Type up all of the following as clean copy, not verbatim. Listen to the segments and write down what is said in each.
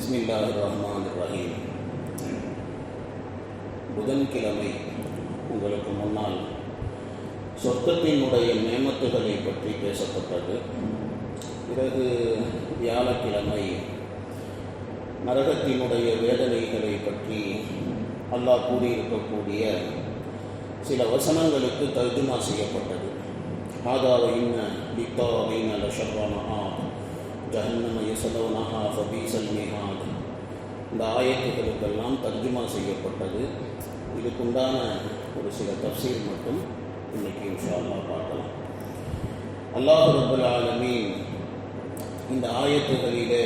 பிஸ்மில்லாஹிர் ரஹ்மானிர் ரஹீம். புதன்கிழமை உங்களுக்கு முன்னால் சொர்க்கத்தினுடைய நேமத்துகளை பற்றி பேசப்பட்டது. பிறகு வியாழக்கிழமை நரகத்தினுடைய வேதனைகளை பற்றி அல்லாஹ் கூறியிருக்கக்கூடிய சில வசனங்களுக்கு தர்ஜுமா செய்யப்பட்டது. ஹாதா இன்ன லித்தாகீன லஷர்ரா ஜஹன்னம யஸலௌனஹா ஃபபீஸல் மிஹாத். இந்த ஆயத்துகளுக்கெல்லாம் தர்ஜுமா செய்யப்பட்டது. இதுக்குண்டான ஒரு சில தஃப்சீர் மட்டும் இன்றைக்கி இன்ஷா அல்லாஹ் பார்க்கலாம். அல்லாஹ் ரப்பல் ஆலமீன் இந்த ஆயத்துகளிலே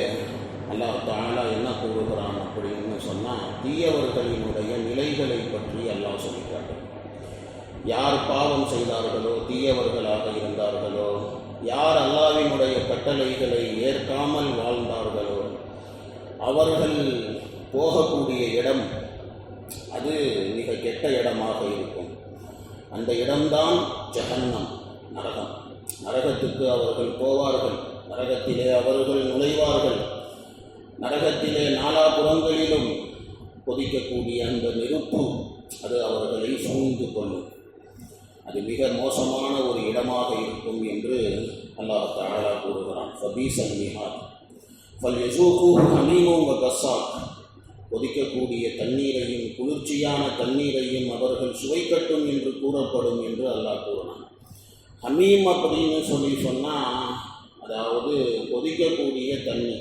அல்லாஹ் தஆலா என்ன கூறுகிறான் அப்படின்னு சொன்னால், தீயவர்களினுடைய நிலைகளை பற்றி அல்லாஹ் சொல்லிட்டாங்க. யார் பாவம் செய்தார்களோ, தீயவர்களாக இருந்தார்களோ, யார் அல்லாஹ்வினுடைய கட்டளைகளை ஏற்காமல் வாழ்ந்தார்களோ, அவர்கள் போகக்கூடிய இடம் அது மிக கெட்ட இடமாக இருக்கும். அந்த இடம்தான் ஜஹன்னம், நரகம். நரகத்துக்கு அவர்கள் போவார்கள், நரகத்திலே அவர்கள் நுழைவார்கள். நரகத்திலே நாலாபுறங்களிலும் கொதிக்கக்கூடிய அந்த நெருப்பு அது அவர்களை சூழ்ந்து கொள்ளும். அது மிக மோசமான ஒரு இடமாக இருக்கும் என்று அல்லாஹ் தஆலா கூறுகிறான். ஃபபீஸல் மிஹாத் ஃபல்யஸூகுஹு ஹமீமும் வகஸ்ஸாக். கொதிக்கக்கூடிய தண்ணீரையும் குளிர்ச்சியான தண்ணீரையும் அவர்கள் சுவைக்கட்டும் என்று கூறப்படும் என்று அல்லாஹ் கூறினான். ஹமீம் அப்படின்னு சொன்னால், அதாவது கொதிக்கக்கூடிய தண்ணி.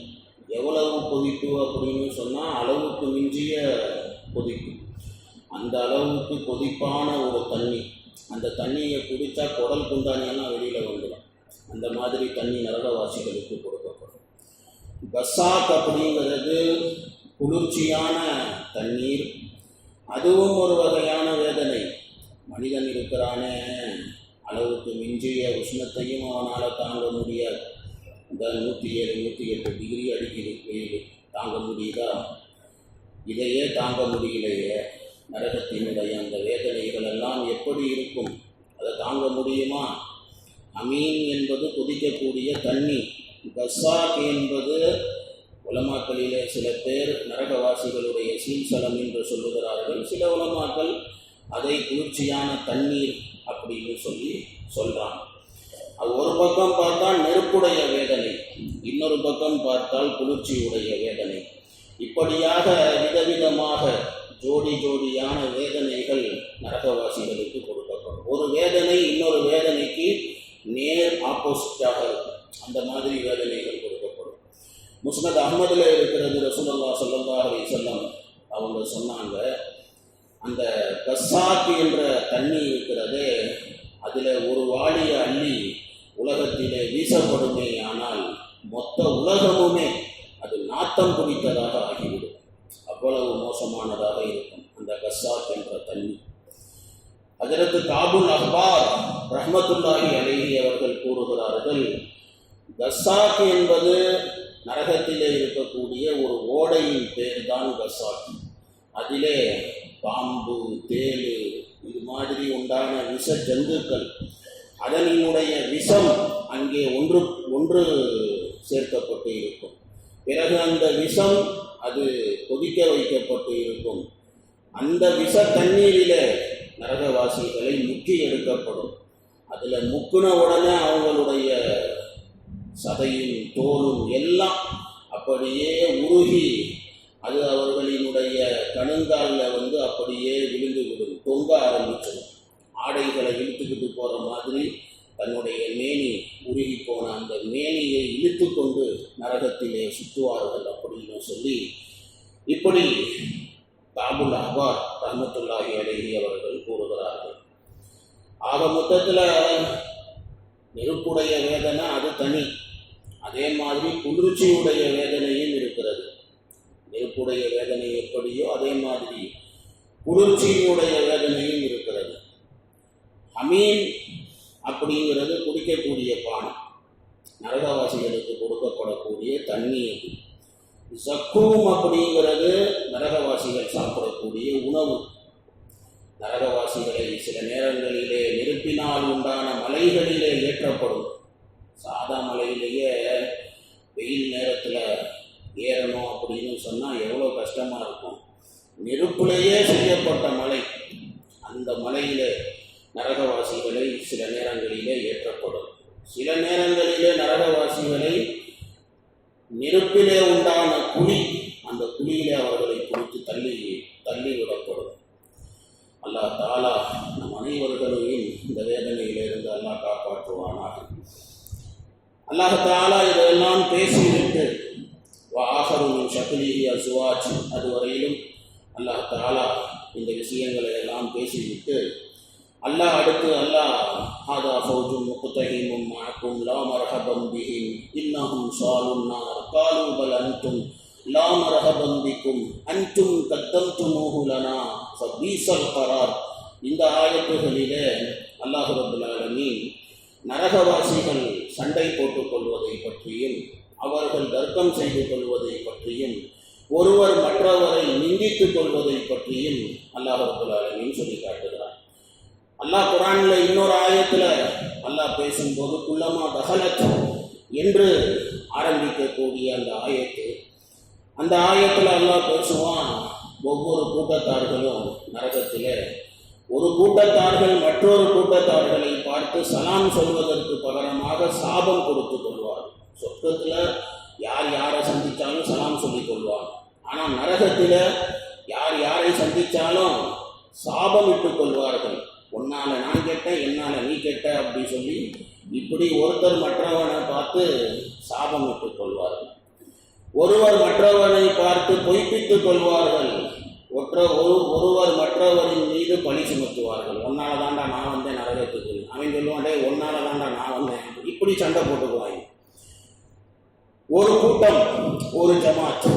எவ்வளவு கொதிப்பு அப்படின்னு சொன்னால், அளவுக்கு மிஞ்சிய கொதிப்பு. அந்த அளவுக்கு கொதிப்பான ஒரு தண்ணி. அந்த தண்ணியை குடித்தா குடல் குந்தானியெல்லாம் வெளியில் வந்துடும். அந்த மாதிரி தண்ணி நரகவாசிகளுக்கு கொடுக்கப்படும். கஸ்ஸாக் அப்படிங்கிறது குளிர்ச்சியான தண்ணீர். அதுவும் ஒரு வகையான வேதனை. மனிதன் இருக்கிறானே, அளவுக்கு மிஞ்சிய உஷ்ணத்தையும் அவனால் தாங்க முடியாது. இந்த 107, 108 டிகிரி அடிக்குது வெயில். தாங்க முடியுதா? இதையே தாங்க முடியலையே. நரகத்தினுடைய அந்த வேதனைகள் எல்லாம் எப்படி இருக்கும்? அதை தாங்க முடியுமா? அமீன் என்பது கொதிக்கக்கூடிய தண்ணி. கஸ்ஸாக் என்பது உலமாக்களிலே சில பேர் நரகவாசிகளுடைய சீல்சலம் என்று சொல்லுகிறார்கள். சில உலமாக்கள் அதை குளிர்ச்சியான தண்ணீர் அப்படின்னு சொல்கிறாங்க. அது ஒரு பக்கம் பார்த்தால் நெருப்புடைய வேதனை, இன்னொரு பக்கம் பார்த்தால் குளிர்ச்சியுடைய வேதனை. இப்படியாக விதவிதமாக ஜோடியான வேதனைகள் நரகவாசிகளுக்கு கொடுக்கப்படும். ஒரு வேதனை இன்னொரு வேதனைக்கு நேர் ஆப்போசிட்டாக இருக்கும். அந்த மாதிரி வேதனைகள் கொடுக்கப்படும். முஸ்னத் அஹ்மதில் இருக்கிறது. ரசூலுல்லாஹி ஸல்லல்லாஹு அலைஹி வஸல்லம் அவங்க சொன்னாங்க, அந்த கஸ்ஸாக் என்ற தண்ணி இருக்கிறதே, அதில் ஒரு வாளியை அள்ளி உலகத்திலே வீசப்படுமே, ஆனால் மொத்த உலகமுமே அது நாத்தம் பிடித்ததாக ஆகிவிடும். அவ்வளவு மோசமானதாக இருக்கும் அந்த கஸ்ஸாக் என்ற தண்ணி. ஹஜ்ரத் காபுல் அஹ்பார் ரஹ்மத்துல்லாஹி அலைஹி அவர்கள் கூறுகிறார்கள், கஸ்ஸாக் என்பது நரகத்திலே இருக்கக்கூடிய ஒரு ஓடையின் பேர் தான் கஸ்ஸாக். அதிலே பாம்பு, தேள், இது மாதிரி உண்டான விஷ ஜந்துக்கள், அதனுடைய விஷம் அங்கே ஒன்று சேர்க்கப்பட்டு இருக்கும். பிறகு அந்த விஷம் அது கொதிக்க வைக்கப்பட்டு இருக்கும். அந்த விஷ தண்ணீரில் நரகவாசிகளை முக்கி எடுக்கப்படும். அதில் முக்குன உடனே அவங்களுடைய சதையும் தோலும் எல்லாம் அப்படியே உருகி அது அவர்களினுடைய கணுங்காலில் அப்படியே விழுந்துவிடும், தொங்க ஆரம்பிச்சிடும். ஆடைகளை இழுத்துக்கிட்டு போகிற மாதிரி தன்னுடைய மேனி உருகி போன அந்த மேனியை இழுத்து கொண்டு நரகத்திலே சுற்றுவார்கள் அப்படின்னு சொல்லி, இப்படி காபுல் அஹ்பார் ரஹ்மத்துல்லாஹி அலைஹி அவர்கள் கூறுகிறார்கள். ஆக மொத்தத்தில் நெருப்புடைய வேதனை அது தனி. அதே மாதிரி குளிர்ச்சியுடைய வேதனையும் இருக்கிறது. நெருப்புடைய வேதனை எப்படியோ அதே மாதிரி குளிர்ச்சியினுடைய வேதனையும் இருக்கிறது. அமீன் அப்படிங்கிறது குடிக்கக்கூடிய பானம், நரகவாசிகளுக்கு கொடுக்கப்படக்கூடிய தண்ணீர். ஜக்கூம் அப்படிங்கிறது நரகவாசிகள் சாப்பிடக்கூடிய உணவு. நரகவாசிகளை சில நேரங்களிலே நெருப்பினால் உண்டான மலைகளிலே ஏற்றப்படும். சாதா மலையிலேயே வெயில் நேரத்தில் ஏறணும் அப்படின்னு சொன்னால் எவ்வளோ கஷ்டமாக இருக்கும். நெருப்பிலேயே செய்யப்பட்ட மலை, அந்த மலையிலே நரகவாசிகளை சில நேரங்களிலே ஏற்றப்படும். சில நேரங்களிலே நரகவாசிகளை நெருப்பிலே உண்டான குழி, அந்த குழியிலே அவர்களை குறித்து தள்ளிவிடப்படும். அல்லாஹ் தாலா நம் அனைவர்களையும் இந்த வேதனையிலிருந்து அல்லாஹ் காப்பாற்றுவானாக. அல்லாஹ் தாலா இதெல்லாம் பேசிவிட்டு ஆஹருமின் ஷக்லிஹி அஸ்வாஜ், அதுவரையிலும் அல்லாஹ் தாலா இந்த விஷயங்களை எல்லாம் பேசிவிட்டு அல்லாஹ் அடுத்து ஹாதா ஃபௌஜும் முக்தஹிமும் மஅக்கும் லா மர்ஹபம் பிஹிம் இன்னஹும் ஸாலுன் நார் காலூ பல் அன்தும் லா மர்ஹபம் பிக்கும் அன்தும் கத்தம்துமூஹு லனா ஃபபீஸல் கரார். இந்த ஆயத்துகளிலே அல்லாஹ் ரப்பல் ஆலமீன் நரகவாசிகள் சண்டை போட்டுக் கொள்வதை பற்றியும் அவர்கள் தர்க்கம் செய்து கொள்வதை பற்றியும் ஒருவர் மற்றவரை நிந்தித்துக் கொள்வதை பற்றியும் அல்லாஹ் ரப்பல் ஆலமீன் சொல்லி காட்டுகிறார். அல்லாஹ் குர்ஆன்ல இன்னொரு ஆயத்தில் அல்லாஹ் பேசும்போது குல்லமா தஹலத் என்று ஆரம்பிக்கக்கூடிய அந்த ஆயத்தில் அல்லாஹ் பேசுவான், ஒவ்வொரு கூட்டத்தார்களும் நரகத்திலே ஒரு கூட்டத்தார்கள் மற்றொரு கூட்டத்தார்களை பார்த்து சலாம் சொல்வதற்கு பகரமாக சாபம் கொடுத்து கொள்வார். சொர்க்கத்தில் யார் யாரை சந்தித்தாலும் சலாம் சொல்லிக் கொள்வார். ஆனால் நரகத்தில் யார் யாரை சந்தித்தாலும் சாபம் இட்டுக் கொள்வார்கள். உன்னால நான் கேட்டேன், என்னால நீ கேட்ட அப்படி சொல்லி இப்படி ஒருத்தர் மற்றவனை பார்த்து சாபம் இட்டுக் கொள்வார்கள். ஒருவர் மற்றவனை பார்த்து பொய்ப்பித்துக் கொள்வார்கள். ஒருவர் மற்றவரின் மீது பழி சுமத்துவார்கள். ஒன்னால தாண்டா நான் வந்தேன் நரகத்துக்கு, அவன் சொல்லுவாண்டே ஒன்னால தாண்டா நான் வந்தேன், இப்படி சண்டை போட்டுக்குவாங்க. ஒரு கூட்டம், ஒரு ஜமாத்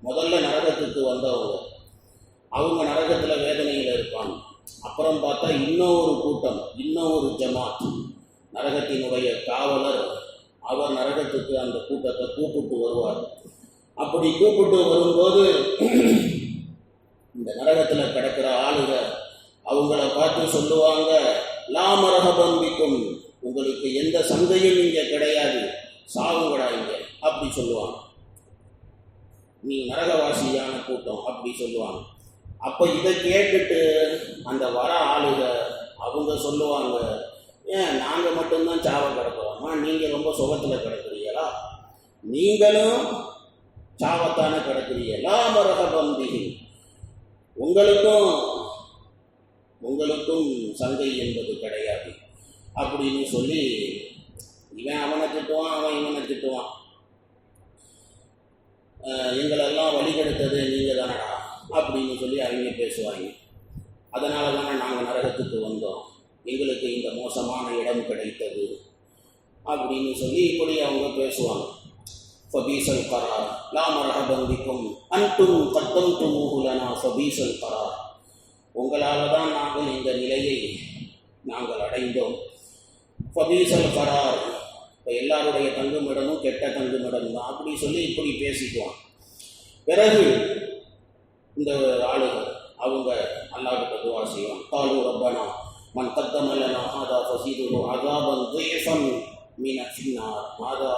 முதல்ல நரகத்துக்கு வந்தவங்க, அவங்க நரகத்தில் வேதனையில் இருப்பாங்க. அப்புறம் பார்த்தா இன்னொரு கூட்டம், இன்னொரு ஜமாத், நரகத்தினுடைய காவலர், அவர் நரகத்துக்கு அந்த கூட்டத்தை கூப்பிட்டு வருவார். அப்படி கூப்பிட்டு வரும்போது இந்த நரகத்தில் கிடக்கிற ஆளுங்க அவங்கள பார்த்து சொல்லுவாங்க, லா மர்ஹபம் பிக்கும், உங்களுக்கு எந்த சந்தையும் இங்கே கிடையாது, சாவுங்கடா இங்கே அப்படி சொல்லுவாங்க. நீ நரகவாசியான கூட்டம் அப்படி சொல்லுவாங்க. அப்போ இதை கேட்டுட்டு அந்த வர ஆளுக அவங்க சொல்லுவாங்க, ஏன் நாங்கள் மட்டும்தான் சாவை கிடக்கிறோமா, நீங்கள் ரொம்ப சுகத்தில் கிடக்கிறீங்களா, நீங்களும் சாவத்தானே கிடக்கிறீங்களா, மர்ஹபம் பிஹி, உங்களுக்கும் சங்கை என்பது கிடையாது அப்படின்னு சொல்லி இவன் அவனை திட்டுவான், அவன் இவனை திட்டுவான். எங்களெல்லாம் வழிகெடுத்தது நீங்கள் தானடா அப்படின்னு சொல்லி அவங்க பேசுவாங்க. அதனால தானே நாங்கள் நரகத்துக்கு வந்தோம், எங்களுக்கு இந்த மோசமான இடம் கிடைத்தது அப்படின்னு சொல்லி இப்படி அவங்க பேசுவாங்க. ஃபபீஸல் கரார் லா மர்ஹபம் பிக்கும் அன்தும் கத்தம்துமூஹு லனா ஃபபீஸல் கரார், உங்களால் தான் நாங்கள் இந்த நிலையை நாங்கள் அடைந்தோம். ஃபபீஸல் கரார், இப்போ எல்லாருடைய தங்குமிடமும் கெட்ட தங்குமிடம் தான் அப்படி சொல்லி இப்படி பேசிக்குவான். பிறகு இந்த ஆளுகள் அவங்க அல்லாஹ்கிட்ட துஆ செய்வான். காலு ரப்பனா மன் கத்தம லனா ஹாதா ஃபஸீதுஹு அஸாபன் ضعفன் மின ஃபின்னார், ஹாதா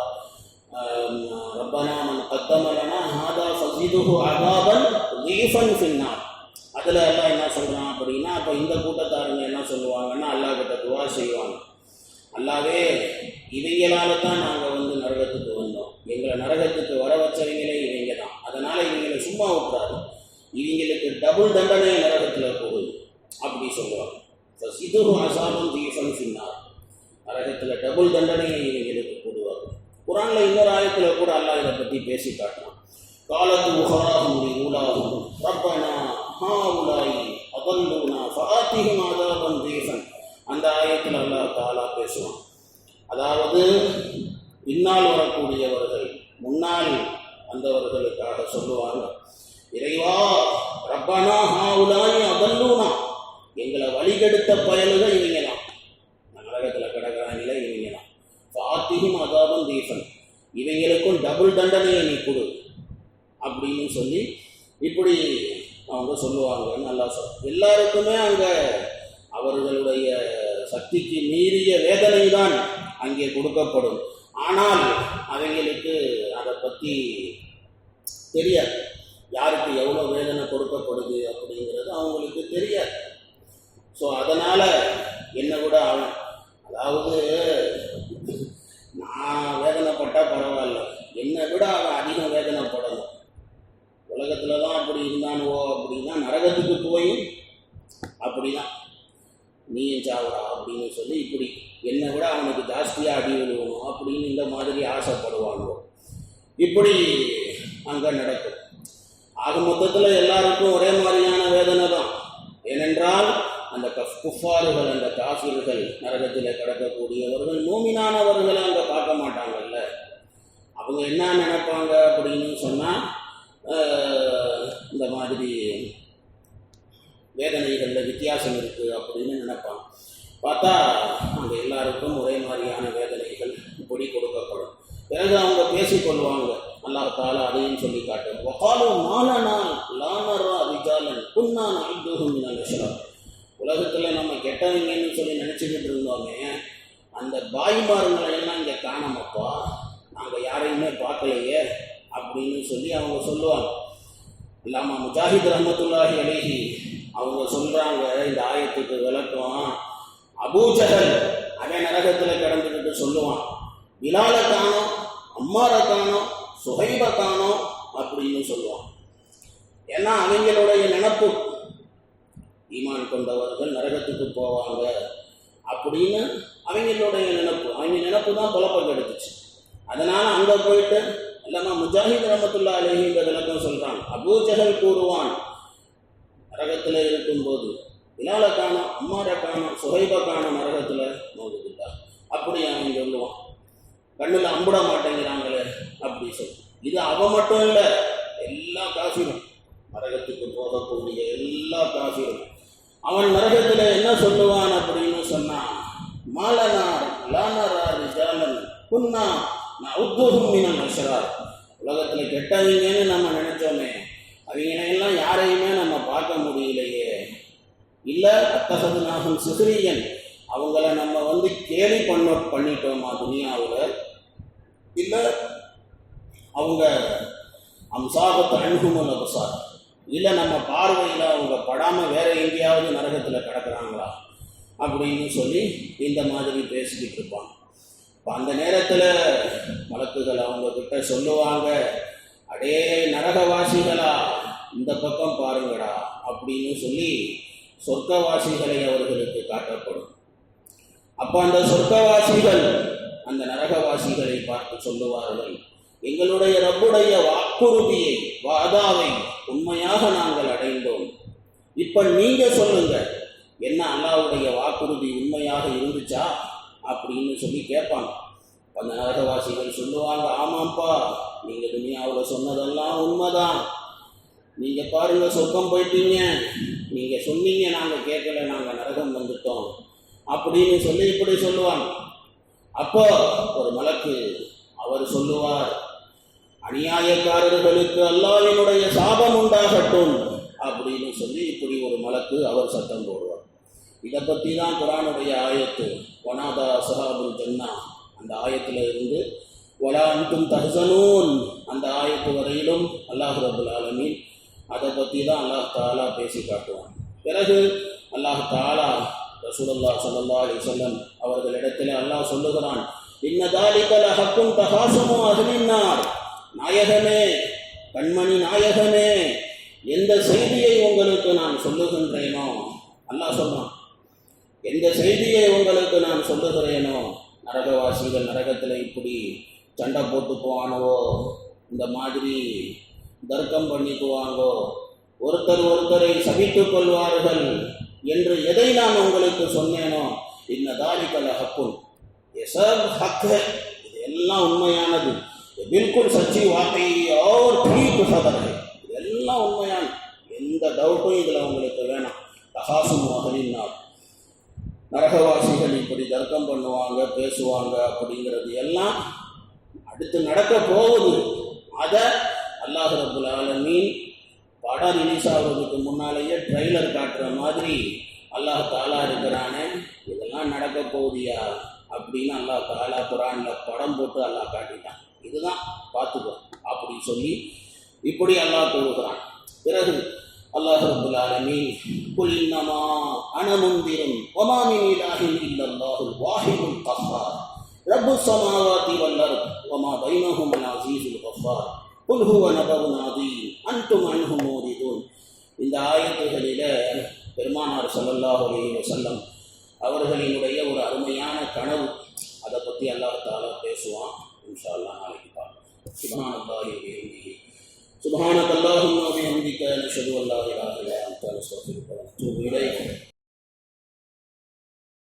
ரப்பனா மன் கத்தம லனா ஹாதா ஃபஸீதுஹு அஸாபன் ضعفன் ஃபின்னார். அதில் அல்லாஹ் என்ன சொல்கிறான் அப்படின்னா, அப்போ இந்த கூட்டத்தாருங்க என்ன சொல்லுவாங்கன்னா அல்லாஹ்கிட்ட துஆ செய்வாங்க, அல்லாவே இவங்களால தான் நாங்கள் வந்து நரகத்துக்கு வந்தோம், எங்களை நரகத்துக்கு வர வச்சவங்களே இவங்க தான், அதனால் இவங்களை சும்மா விட்டுறாரு, இவங்களுக்கு டபுள் தண்டனை நரகத்தில் போகுது அப்படி சொல்லுவாங்க. இதுவும் அசாபம் தீஃபன் ஃபின்னார், நரகத்தில் டபுள் தண்டனையை இவங்களுக்கு போடுவாங்க. குர்ஆன்ல இன்னொரு ஆயத்தில் கூட அல்லாஹ் இதை பற்றி பேசி காட்டலாம். காலத்து உஹராஹும் லிஊலாஹும் ரப்பனா ஹாஉலாஇ அதல்லூனா ஃபஆத்திஹிம் அஸாபன் தீஃபன், அந்த ஆயத்தில் அல்லாஹ் தஆலா பேசுவான். அதாவது பின்னால் வரக்கூடியவர்கள் முன்னால் வந்தவர்களுக்காக சொல்லுவாங்க, இறைவா ரப்பனா ஹாஉலாஇ அதல்லூனா, எங்களை வழிகெடுத்த பயலுகள் இவங்க தான், நரகத்தில் கிடக்கிறாங்களே இவங்க தான், ஃபஆத்திஹிம் அஸாபன் தீஃபன், இவங்களுக்கும் டபுள் தண்டனையை நீ கொடு அப்படின்னு சொல்லி இப்படி அவங்க சொல்லுவாங்கன்னு நல்லா எல்லாருக்குமே அங்கே அவர்களுடைய சக்திக்கு மீறிய வேதனை தான் அங்கே கொடுக்கப்படும். ஆனால் அவங்களுக்கு அதை பற்றி தெரியாது. யாருக்கு எவ்வளோ வேதனை கொடுக்கப்படுது அப்படிங்கிறது அவங்களுக்கு தெரியாது. ஸோ அதனால் என்னை விட அவன், அதாவது நான் வேதனைப்பட்டால் பரவாயில்ல, என்னை விட அவன் அதிகம் வேதனைப்படணும். உலகத்தில் தான் அப்படி இருந்தானுவோ அப்படின்னா நரகத்துக்கு போய் அப்படிதான் நீயும் சாவடா அப்படின்னு சொல்லி இப்படி என்னை விட அவனுக்கு ஜாஸ்தியாக அடி விழுவணும் அப்படின்னு இந்த மாதிரி ஆசைப்படுவாங்க. இப்படி அங்கே நடக்கும். ஆக மொத்தத்தில் எல்லாருக்கும் ஒரே மாதிரியான வேதனை தான். ஏனென்றால் அந்த குஃபார்கள், அந்த காஃபிர்கள், நரகத்தில் கிடக்கக்கூடியவர்கள் மூமினானவர்களை அங்கே பார்க்க மாட்டாங்கல்ல. அவங்க என்ன நினைப்பாங்க அப்படின்னு சொன்னால், இந்த மாதிரி வேதனைகளில் வித்தியாசம் இருக்குது அப்படின்னு நினைப்பாங்க. பார்த்தா அங்கே எல்லாருக்கும் ஒரே மாதிரியான வேதனைகள் இப்படி கொடுக்கப்படும். பிறகு அவங்க பேசிக்கொள்வாங்க. அல்லாஹ் தஆலா அதையும் சொல்லி காட்டும். வகாலு மாலனா லா நரா ரிஜாலன் குன்னா நஅதுஹும் மினல் அஷ்ரார். உலகத்தில் நம்ம கெட்டவங்கன்னு சொல்லி நினச்சிக்கிட்டு இருந்தோமே, அந்த பாய்மார்களை எல்லாம் இங்கே காணாமப்பா, நாங்கள் யாரையுமே பார்க்கலையே அப்படின்னு சொல்லி அவங்க சொல்லுவாங்க. இல்லாமல் முஜாஹித் ரஹ்மத்துல்லாஹி அலைஹி அவங்க சொல்கிறாங்க, இந்த ஆயத்துக்கு விளக்கம், அபூஜஹல் அவன் நரகத்தில் கிடந்துக்கிட்டு சொல்லுவான், பிலாலை காணோம், அம்மாரை காணோம், சுஹைபை காணோம் அப்படின்னு சொல்லுவான். ஏன்னா அவங்களுடைய நினப்பு, ஈமான் கொண்டவர்கள் நரகத்துக்கு போவாங்க அப்படின்னு அவங்களுடைய நினப்பு, அவங்க நினப்பு தான் குழப்பம் கெடுத்துச்சு. அதனால் அங்கே போயிட்டு இல்லாமல் முஜாஹித் ரஹ்மத்துல்லாஹி அலைஹி இந்த விளக்கம் சொல்கிறான். அபூஜஹல் கூறுவான், நரகத்தில் இருக்கும்போது பிலாலை காணோம், அம்மாரை காணோம், சுஹைபை காணோம் நரகத்தில் மௌதுபில்லா அப்படி அவன் சொல்லுவான். கண்ணில் அம்பிட மாட்டேங்கிறாங்களே அப்படி சொல்லி. இது அவன் மட்டும் இல்லை, எல்லா காஃபிரும், நரகத்துக்கு போகக்கூடிய எல்லா காஃபிரும். அவன் நரகத்தில் என்ன சொல்லுவான் அப்படின்னு சொன்னான், மாலனா லா நரா ரிஜாலன் குன்னா நஅதுஹும் மினல் அஷ்ரார். உலகத்தில் கெட்டவங்கன்னு நம்ம நினைச்சோமே, அவங்களையெல்லாம் யாரையுமே நம்ம பார்க்க முடியலையே. இல்லை அத்தஹதுனாஹும் சுஹ்ரியன், அவங்கள நம்ம கேலி பண்ணிட்டோமா துனியாவில். இல்லை அவங்க அம்சாபத் அன்ஹுமுல் அப்சார், இல்லை நம்ம பார்வையில் அவங்க படாமல் வேற எங்கேயாவது நரகத்தில் கிடக்குறாங்களா அப்படின்னு சொல்லி இந்த மாதிரி பேசிக்கிட்டு இருப்பாங்க. இப்போ அந்த நேரத்தில் மலக்குகள் அவங்க கிட்ட சொல்லுவாங்க, அடே நரகவாசிகளா இந்த பக்கம் பாருங்கடா அப்படின்னு சொல்லி சொர்க்கவாசிகளை அவர்களுக்கு காட்டப்படும். அப்போ அந்த சொர்க்கவாசிகள் அந்த நரகவாசிகளை பார்த்து சொல்லுவார்கள், எங்களுடைய ரப்புடைய வாக்குறுதியை, வாதாவை உண்மையாக நாங்கள் அடைந்தோம். இப்போ நீங்க சொல்லுங்க, என்ன அல்லாஹ்வுடைய வாக்குறுதி உண்மையாக இருந்துச்சா அப்படின்னு சொல்லி கேட்பாங்க. அந்த நரகவாசிகள் சொல்லுவாங்க, ஆமாப்பா, நீங்க துனியாவில் சொன்னதெல்லாம் உண்மைதான், நீங்க பாருங்க சொர்க்கம் போயிட்டீங்க, நீங்க சொன்னீங்க, நாங்கள் கேட்கல, நாங்கள் நரகம் வந்துட்டோம் அப்படின்னு சொல்லி இப்படி சொல்லுவாங்க. அப்போ ஒரு மலக்கு அவர் சொல்லுவார், அநியாயக்காரர்களுக்கு அல்லாஹ்வினுடைய சாபம் உண்டாகட்டும் அப்படின்னு சொல்லி இப்படி ஒரு மலக்கு அவர் சத்தம் போடுவார். இதை பற்றி தான் குர்ஆனுடைய ஆயத்து வனாதா அஸ்ஹாபுல் ஜன்னா அந்த ஆயத்தில் இருந்து வலா அன்தும் தஹ்ஸனூன் அந்த ஆயத்து வரையிலும் அல்லாஹ் ரப்புல் ஆலமீன் அதை பற்றி தான் அல்லாஹ் தஆலா பேசி காட்டுவான். பிறகு அல்லாஹ் தஆலா ரசூலுல்லாஹ் ஸல்லல்லாஹு அலைஹி வஸல்லம் அவர்களிடத்தில் அல்லாஹ் சொல்லுகிறான், இன்ன தாலிக லஹக்கும் தஹாசுமு அஹ்லின் நார். நாயகமே, கண்மணி நாயகமே, எந்த செய்தியை உங்களுக்கு நான் சொல்லுகின்றேனோ, அல்லாஹ் சொன்னான், எந்த செய்தியை உங்களுக்கு நான் சொல்லுகிறேனோ, நரகவாசிகள் நரகத்தில் இப்படி சண்டை போட்டுக்குவானோ, இந்த மாதிரி தர்க்கம் பண்ணிக்குவாங்கோ, ஒருத்தரை சபித்துக் கொள்வார்கள் என்று எதை நான் உங்களுக்கு சொன்னேனோ, இன்ன தாலிக லஹக்குன், எசப் ஹக், இது எல்லாம் உண்மையானது, பில்குல் சச்சி வாக்கை और ठीक खबर है, இதெல்லாம் உண்மையான, எந்த டவுட்டும் இதில் உங்களுக்கு வேணாம். தஹாசுமு அஹ்லின் நார், நரகவாசிகள் இப்படி தர்க்கம் பண்ணுவாங்க, பேசுவாங்க அப்படிங்கிறது எல்லாம் அடுத்து நடக்க போகுது. அதை அல்லாஹ் ரப்புல் ஆலமீன் படம் ரிலீஸ் ஆகிறதுக்கு முன்னாலேயே ட்ரெய்லர் காட்டுற மாதிரி அல்லாஹ் தஆலா இருக்கிறானே, இதெல்லாம் நடக்க போகுதியா அப்படின்னு அல்லாஹ் தஆலா குர்ஆனில் படம் போட்டு அல்லாஹ் காட்டிட்டான். இதுதான் பார்த்துக்கோ அப்படி சொல்லி இப்படி அல்லாஹ் கூறுகிறான். பிறகு அல்லாஹ் ரப்பல் ஆலமீன் குல் இன்னமா அன முன்திரும் வமா மின் இலாஹின் இல்லல்லாஹுல் வாஹிதுல் கஹ்ஹார் ரப்புஸ் ஸமாவாதி வல் அர்த் வமா பைனஹுமல் அஸீஸுல் கஃபார் குல் ஹுவ நபஉன் அதீம் அன்தும் அன்ஹு மூரிதூன். இந்த ஆயத்துகளில் பெருமானார் ஸல்லல்லாஹு அலைஹி வஸல்லம் அவர்களினுடைய ஒரு அருமையான கனவு, அதை பற்றி அல்லாஹ் தஆலா பேசுவான். இன்ஷா அல்லாஹ் நாளைக்கு பார்க்கலாம். சுப்ஹானல்லாஹி வ பிஹம்திஹி சுப்ஹானக்கல்லாஹும்ம வ பிஹம்திக நஷ்ஹது அன் லா இலாஹா இல்லா அன்த நஸ்தக்ஃபிருக வ நத்தூபு இலைக்.